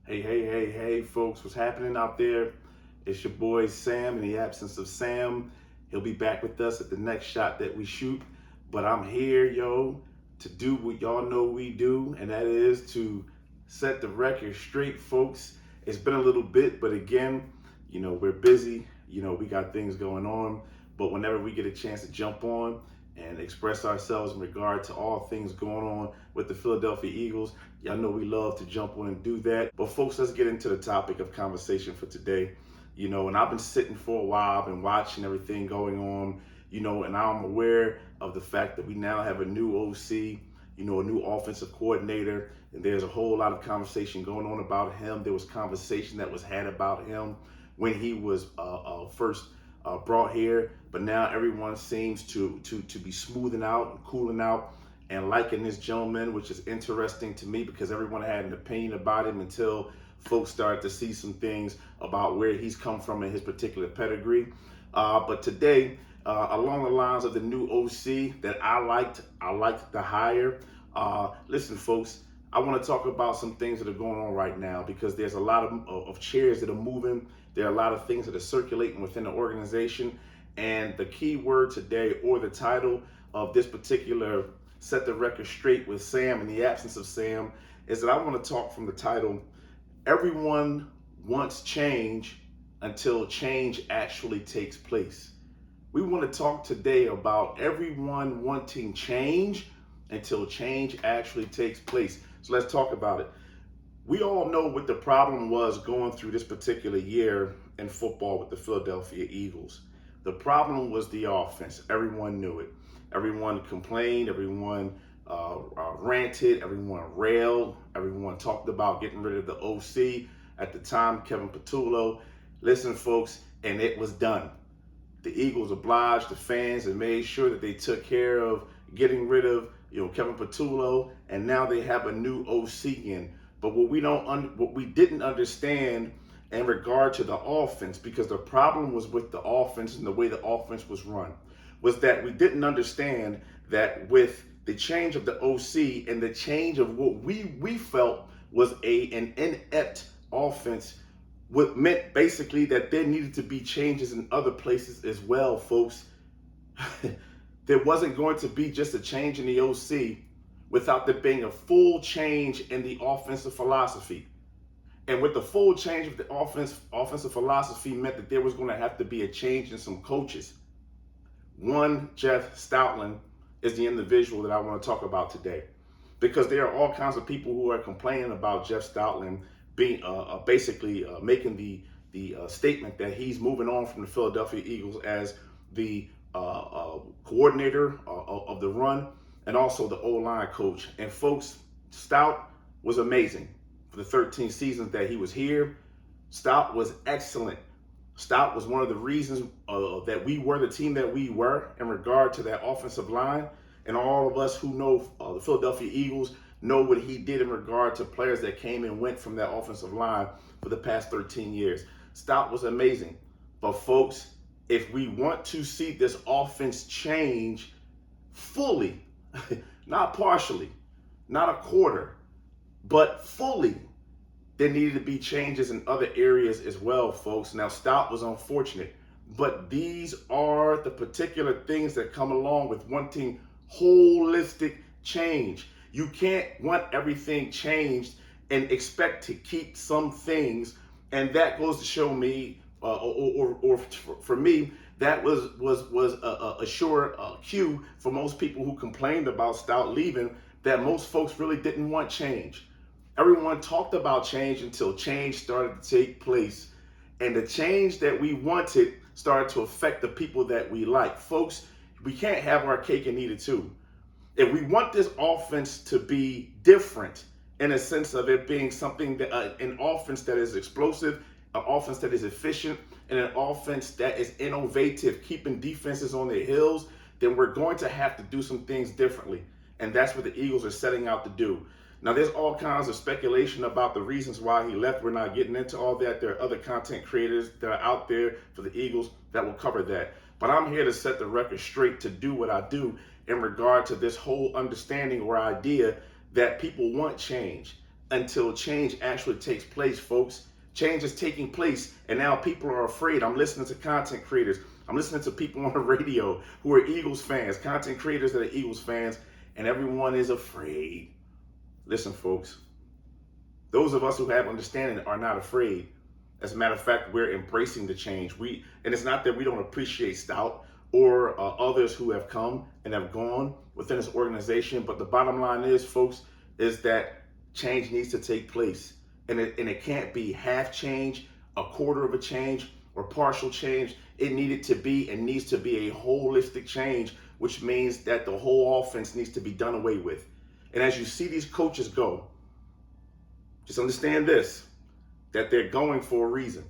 Hey, folks, what's happening out there? It's your boy Sam. In the absence of Sam, he'll be back with us at the next shot that we shoot. But I'm here, to do what y'all know we do, and that is to set the record straight, folks. It's been a little bit, but again, we're busy. We got things going on. But whenever we get a chance to jump on and express ourselves in regard to all things going on with the Philadelphia Eagles, y'all know we love to jump on and do that. But folks, let's get into the topic of conversation for today. And I've been sitting for a while, I've been watching everything going on, and I'm aware of the fact that we now have a new OC, a new offensive coordinator, and there's a whole lot of conversation going on about him. There was conversation that was had about him when he was first brought here, but now everyone seems to be smoothing out and cooling out and liking this gentleman, which is interesting to me because everyone had an opinion about him until folks started to see some things about where he's come from in his particular pedigree. But today, along the lines of the new OC that I liked the hire. Listen, folks, I want to talk about some things that are going on right now because there's a lot of chairs that are moving. There are a lot of things that are circulating within the organization. And the key word today, or the title of this particular Set the Record Straight with Sam in the absence of Sam, is that I want to talk from the title, Everyone Wants Change Until Change Actually Takes Place. We want to talk today about everyone wanting change until change actually takes place. So let's talk about it. We all know what the problem was going through this particular year in football with the Philadelphia Eagles. The problem was the offense. Everyone knew it. Everyone complained. Everyone ranted. Everyone railed. Everyone talked about getting rid of the OC at the time, Kevin Patullo. Listen, folks, and it was done. The Eagles obliged the fans and made sure that they took care of getting rid of Kevin Patullo, and now they have a new OC in. But what we didn't understand in regard to the offense, because the problem was with the offense and the way the offense was run, was that we didn't understand that with the change of the OC and the change of what we felt was an inept offense, what meant basically that there needed to be changes in other places as well, folks. There wasn't going to be just a change in the OC without there being a full change in the offensive philosophy. And with the full change of the offensive philosophy meant that there was going to have to be a change in some coaches. One, Jeff Stoutland, is the individual that I want to talk about today, because there are all kinds of people who are complaining about Jeff Stoutland being basically making the statement that he's moving on from the Philadelphia Eagles as the coordinator of the run and also the O-line coach. And folks, Stout was amazing for the 13 seasons that he was here. Stout was excellent. Stout was one of the reasons that we were the team that we were in regard to that offensive line. And all of us who know the Philadelphia Eagles know what he did in regard to players that came and went from that offensive line for the past 13 years. Stout was amazing. But folks, if we want to see this offense change fully, not partially, not a quarter, but fully, there needed to be changes in other areas as well, folks. Now, Stout was unfortunate, but these are the particular things that come along with wanting holistic change. You can't want everything changed and expect to keep some things, and that goes to show me, or for me, that was a sure cue for most people who complained about Stout leaving, that most folks really didn't want change. Everyone talked about change until change started to take place, and the change that we wanted started to affect the people that we like. Folks, we can't have our cake and eat it too. If we want this offense to be different in a sense of it being something that an offense that is explosive, an offense that is efficient, and an offense that is innovative, keeping defenses on their heels, then we're going to have to do some things differently. And that's what the Eagles are setting out to do. Now, there's all kinds of speculation about the reasons why he left. We're not getting into all that. There are other content creators that are out there for the Eagles that will cover that. But I'm here to set the record straight to do what I do in regard to this whole understanding or idea that people want change. until change actually takes place, folks. Change is taking place, and now people are afraid. I'm listening to content creators. I'm listening to people on the radio who are Eagles fans, content creators that are Eagles fans, and everyone is afraid. Listen, folks, those of us who have understanding are not afraid. As a matter of fact, we're embracing the change. And it's not that we don't appreciate Stout or others who have come and have gone within this organization, but the bottom line is, folks, is that change needs to take place. And it can't be half change, a quarter of a change, or partial change. It needed to be and needs to be a holistic change, which means that the whole offense needs to be done away with. And as you see these coaches go, just understand this, that they're going for a reason.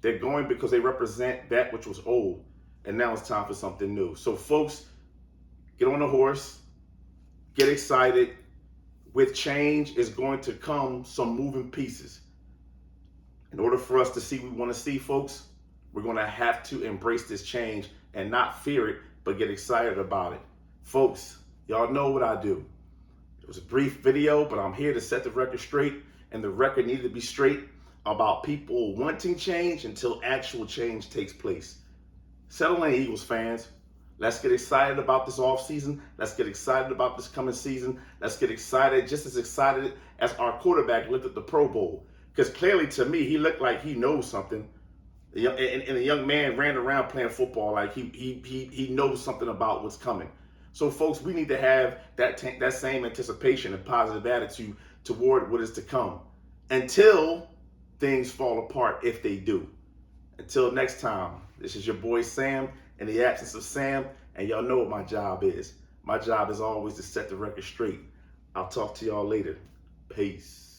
They're going because they represent that which was old, and now it's time for something new. So folks, get on the horse, get excited. With change is going to come some moving pieces. In order for us to see what we want to see, folks, we're going to have to embrace this change and not fear it, but get excited about it. Folks, y'all know what I do. It was a brief video, but I'm here to set the record straight, and the record needed to be straight about people wanting change until actual change takes place. Settle in, Eagles fans. Let's get excited about this offseason. Let's get excited about this coming season. Let's get excited, just as excited as our quarterback looked at the Pro Bowl. Because clearly, to me, he looked like he knows something. And a young man ran around playing football like he knows something about what's coming. So, folks, we need to have that same anticipation and positive attitude toward what is to come until things fall apart, if they do. Until next time, this is your boy Sam. In the absence of Sam, and y'all know what my job is. My job is always to set the record straight. I'll talk to y'all later. Peace.